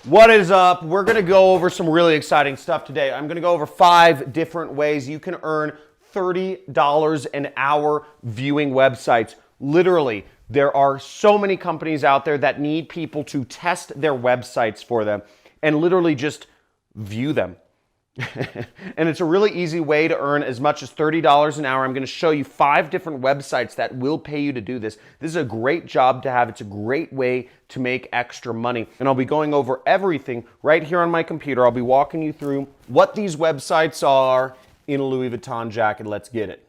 What is up? We're going to go over some really exciting stuff today. I'm going to go over 5 different ways you can earn $30 an hour viewing websites. Literally, there are so many companies out there that need people to test their websites for them and literally just view them. And it's a really easy way to earn as much as $30 an hour. I'm going to show you 5 different websites that will pay you to do this. This is a great job to have. It's a great way to make extra money. And I'll be going over everything right here on my computer. I'll be walking you through what these websites are in a Louis Vuitton jacket. Let's get it.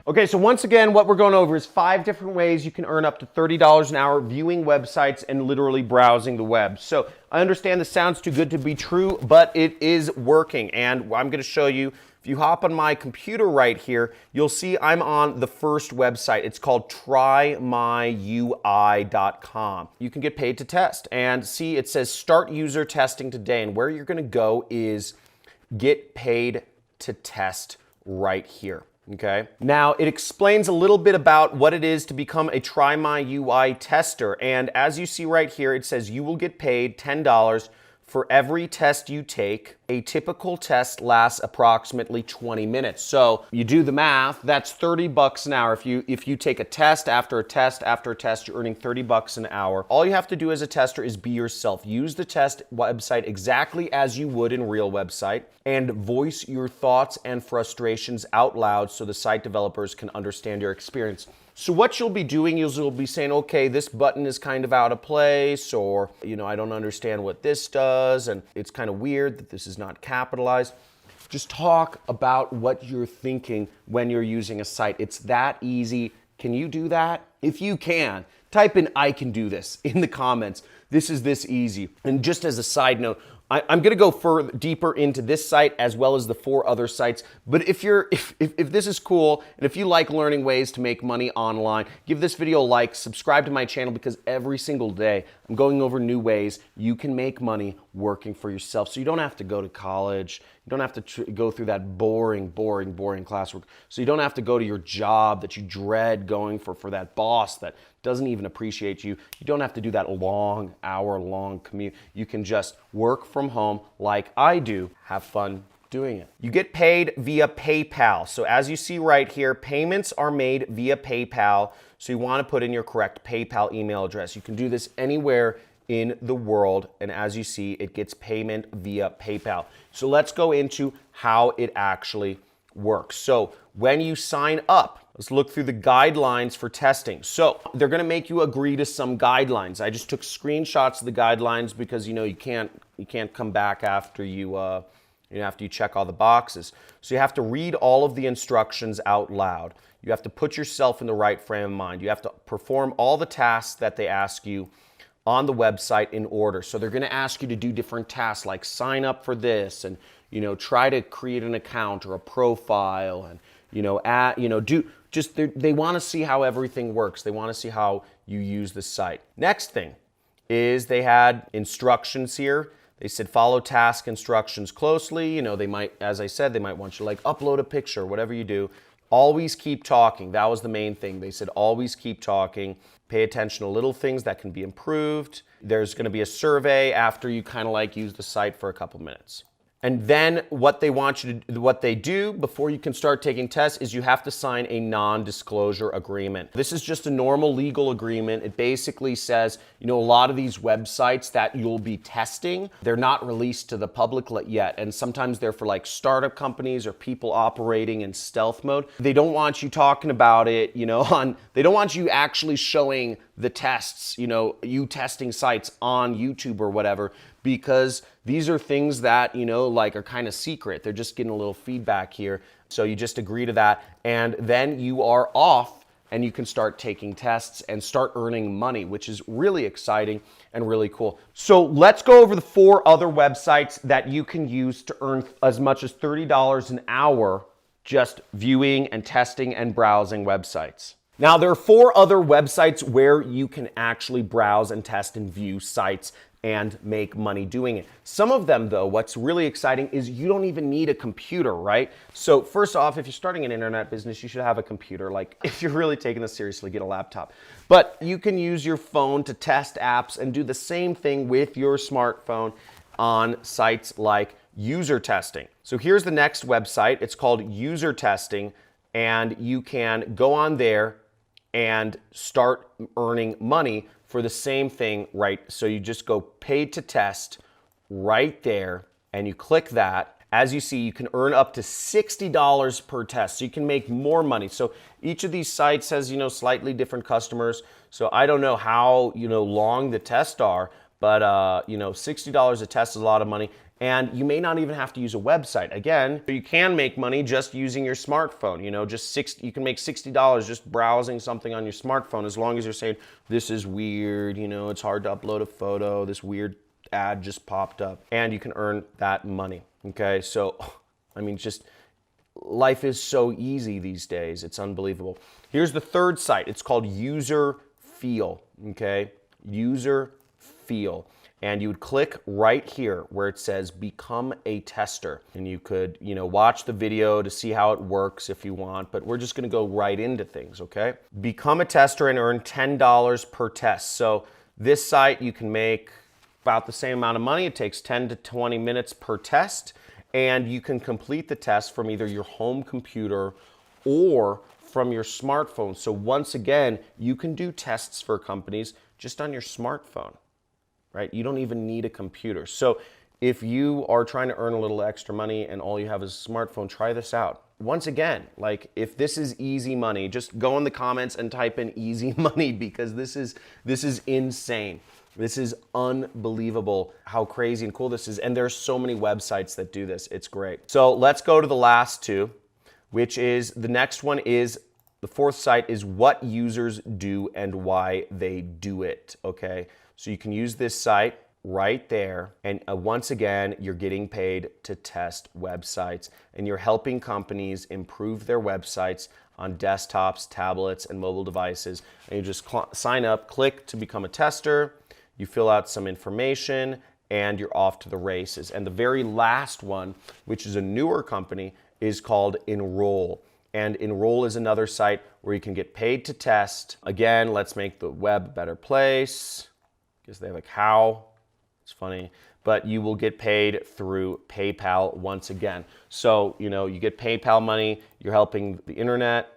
Okay, so once again, what we're going over is 5 different ways you can earn up to $30 an hour viewing websites and literally browsing the web. So I understand this sounds too good to be true, but it is working. And I'm going to show you, if you hop on my computer right here, you'll see I'm on the first website. It's called trymyui.com. You can get paid to test. And see, it says start user testing today. And where you're going to go is get paid to test right here. Okay. Now it explains a little bit about what it is to become a Try My UI tester. And as you see right here, it says you will get paid $10 for every test you take. A typical test lasts approximately 20 minutes. So you do the math, that's $30 an hour. If you take a test after a test after a test, you're earning $30 an hour. All you have to do as a tester is be yourself. Use the test website exactly as you would in real website and voice your thoughts and frustrations out loud so the site developers can understand your experience. So what you'll be doing is you'll be saying, okay, this button is kind of out of place, or, I don't understand what this does, and it's kind of weird that this is not capitalized. Just talk about what you're thinking when you're using a site. It's that easy. Can you do that? If you can, type in "I can do this" in the comments. This is this easy. And just as a side note, I'm going to go deeper into this site as well as the 4 other sites. But if this is cool and if you like learning ways to make money online, give this video a like, subscribe to my channel, because every single day I'm going over new ways you can make money working for yourself. So you don't have to go to college. You don't have to go through that boring classwork. So you don't have to go to your job that you dread going for that boss that doesn't even appreciate you. You don't have to do that long, hour-long commute. You can just work from home like I do. Have fun doing it. You get paid via PayPal. So as you see right here, payments are made via PayPal. So you want to put in your correct PayPal email address. You can do this anywhere in the world, and as you see, it gets payment via PayPal. So let's go into how it actually works. So when you sign up, let's look through the guidelines for testing. So they're going to make you agree to some guidelines. I just took screenshots of the guidelines because you can't come back after after you check all the boxes. So you have to read all of the instructions out loud. You have to put yourself in the right frame of mind. You have to perform all the tasks that they ask you on the website in order. So they're going to ask you to do different tasks like sign up for this and try to create an account or a profile and they want to see how everything works. They want to see how you use the site. Next thing is they had instructions here. They said follow task instructions closely. They might, as I said, they might want you to upload a picture, whatever you do. Always keep talking. That was the main thing. They said always keep talking. Pay attention to little things that can be improved. There's going to be a survey after you use the site for a couple minutes. And then what they do before you can start taking tests is you have to sign a non-disclosure agreement. This is just a normal legal agreement. It basically says, a lot of these websites that you'll be testing, they're not released to the public yet. And sometimes they're for startup companies or people operating in stealth mode. They don't want you talking about it, they don't want you actually showing the tests, you testing sites on YouTube or whatever, because these are things that, are kind of secret. They're just getting a little feedback here. So you just agree to that, and then you are off and you can start taking tests and start earning money, which is really exciting and really cool. So let's go over the 4 other websites that you can use to earn as much as $30 an hour just viewing and testing and browsing websites. Now, there are 4 other websites where you can actually browse and test and view sites and make money doing it. Some of them though, what's really exciting is you don't even need a computer, right? So first off, if you're starting an internet business, you should have a computer. Like if you're really taking this seriously, get a laptop. But you can use your phone to test apps and do the same thing with your smartphone on sites like User Testing. So here's the next website. It's called User Testing, and you can go on there and start earning money for the same thing, right? So you just go paid to test right there and you click that. As you see, you can earn up to $60 per test. So you can make more money. So each of these sites has, slightly different customers. So I don't know how, long the tests are, but $60 a test is a lot of money. And you may not even have to use a website. Again, you can make money just using your smartphone. You can make $60 just browsing something on your smartphone, as long as you're saying, this is weird, it's hard to upload a photo, this weird ad just popped up, and you can earn that money, okay? So, just life is so easy these days. It's unbelievable. Here's the third site. It's called User Feel, okay? User Feel. And you would click right here where it says become a tester. And you could, watch the video to see how it works if you want, but we're just gonna go right into things, okay? Become a tester and earn $10 per test. So this site, you can make about the same amount of money. It takes 10 to 20 minutes per test, and you can complete the test from either your home computer or from your smartphone. So once again, you can do tests for companies just on your smartphone. Right? You don't even need a computer. So if you are trying to earn a little extra money and all you have is a smartphone, try this out. Once again, like if this is easy money, just go in the comments and type in easy money, because this is insane. This is unbelievable how crazy and cool this is. And there's so many websites that do this. It's great. So let's go to the last two, which is the next one is the fourth site is what users do and why they do it. Okay. So you can use this site right there, and once again, you're getting paid to test websites, and you're helping companies improve their websites on desktops, tablets, and mobile devices. And you just sign up, click to become a tester, you fill out some information, and you're off to the races. And the very last one, which is a newer company, is called Enroll. And Enroll is another site where you can get paid to test. Again, let's make the web a better place. Because they have a cow, it's funny, but you will get paid through PayPal once again. So, you get PayPal money, you're helping the internet,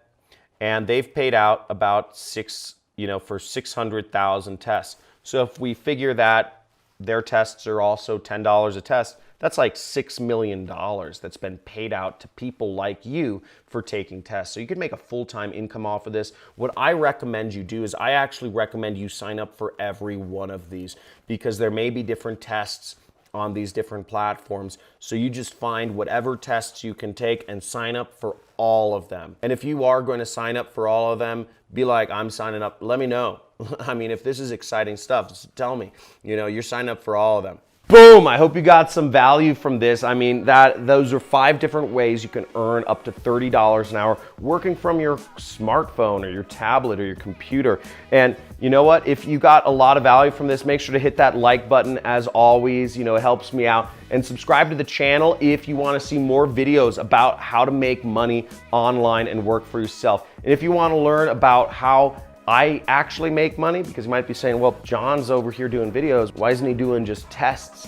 and they've paid out about for 600,000 tests. So if we figure that their tests are also $10 a test, that's like $6 million that's been paid out to people like you for taking tests. So you could make a full-time income off of this. What I recommend you do is I actually recommend you sign up for every one of these, because there may be different tests on these different platforms. So you just find whatever tests you can take and sign up for all of them. And if you are going to sign up for all of them, be like, I'm signing up. Let me know. If this is exciting stuff, just tell me. You're signing up for all of them. Boom! I hope you got some value from this. Those are 5 different ways you can earn up to $30 an hour working from your smartphone or your tablet or your computer. And you know what? If you got a lot of value from this, make sure to hit that like button as always. It helps me out. And subscribe to the channel if you want to see more videos about how to make money online and work for yourself. And if you want to learn about how I actually make money, because you might be saying, well, John's over here doing videos, why isn't he doing just tests?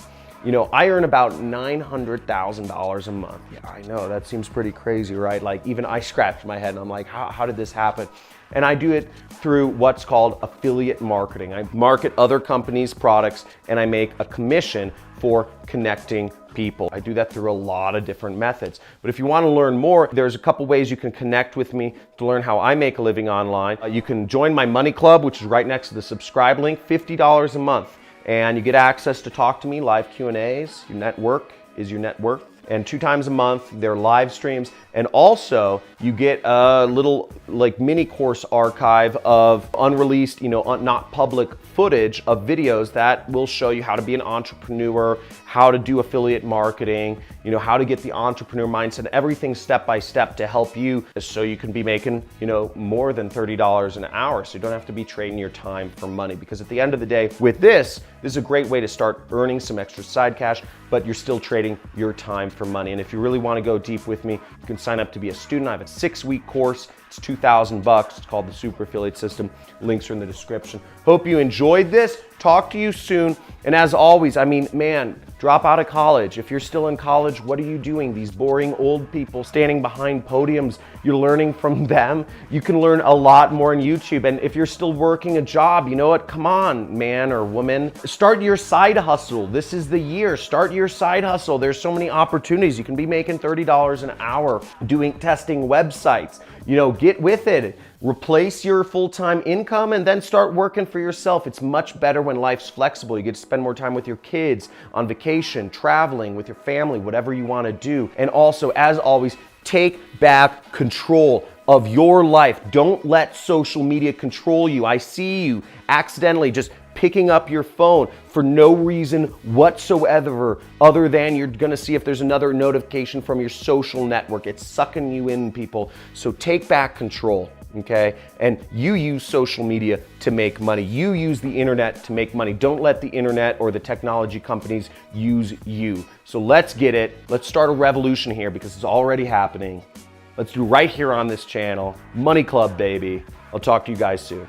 I earn about $900,000 a month. Yeah, I know, that seems pretty crazy, right? Like even I scratched my head and I'm like, how did this happen? And I do it through what's called affiliate marketing. I market other companies' products and I make a commission for connecting people. I do that through a lot of different methods. But if you want to learn more, there's a couple ways you can connect with me to learn how I make a living online. You can join my money club, which is right next to the subscribe link, $50 a month. And you get access to talk to me, live Q&As. Your network is your net worth. And 2 times a month, they're live streams. And also, you get a little like mini course archive of unreleased, not public footage of videos that will show you how to be an entrepreneur, how to do affiliate marketing, how to get the entrepreneur mindset, everything step by step to help you so you can be making, more than $30 an hour. So you don't have to be trading your time for money, because at the end of the day, with this is a great way to start earning some extra side cash, but you're still trading your time for money. And if you really want to go deep with me, you can sign up to be a student. I have a 6-week course. It's $2,000. It's called the Super Affiliate System. Links are in the description. Hope you enjoyed this. Talk to you soon. And as always, drop out of college. If you're still in college, what are you doing? These boring old people standing behind podiums, you're learning from them. You can learn a lot more on YouTube. And if you're still working a job, you know what? Come on, man or woman. Start your side hustle. This is the year. Start your side hustle. There's so many opportunities. You can be making $30 an hour testing websites. Get with it. Replace your full-time income and then start working for yourself. It's much better when life's flexible. You get to spend more time with your kids, on vacation, traveling, with your family, whatever you want to do. And also, as always, take back control of your life. Don't let social media control you. I see you accidentally just picking up your phone for no reason whatsoever other than you're gonna see if there's another notification from your social network. It's sucking you in, people. So take back control, okay? And you use social media to make money. You use the internet to make money. Don't let the internet or the technology companies use you. So let's get it. Let's start a revolution here, because it's already happening. Let's do right here on this channel. Money Club, baby. I'll talk to you guys soon.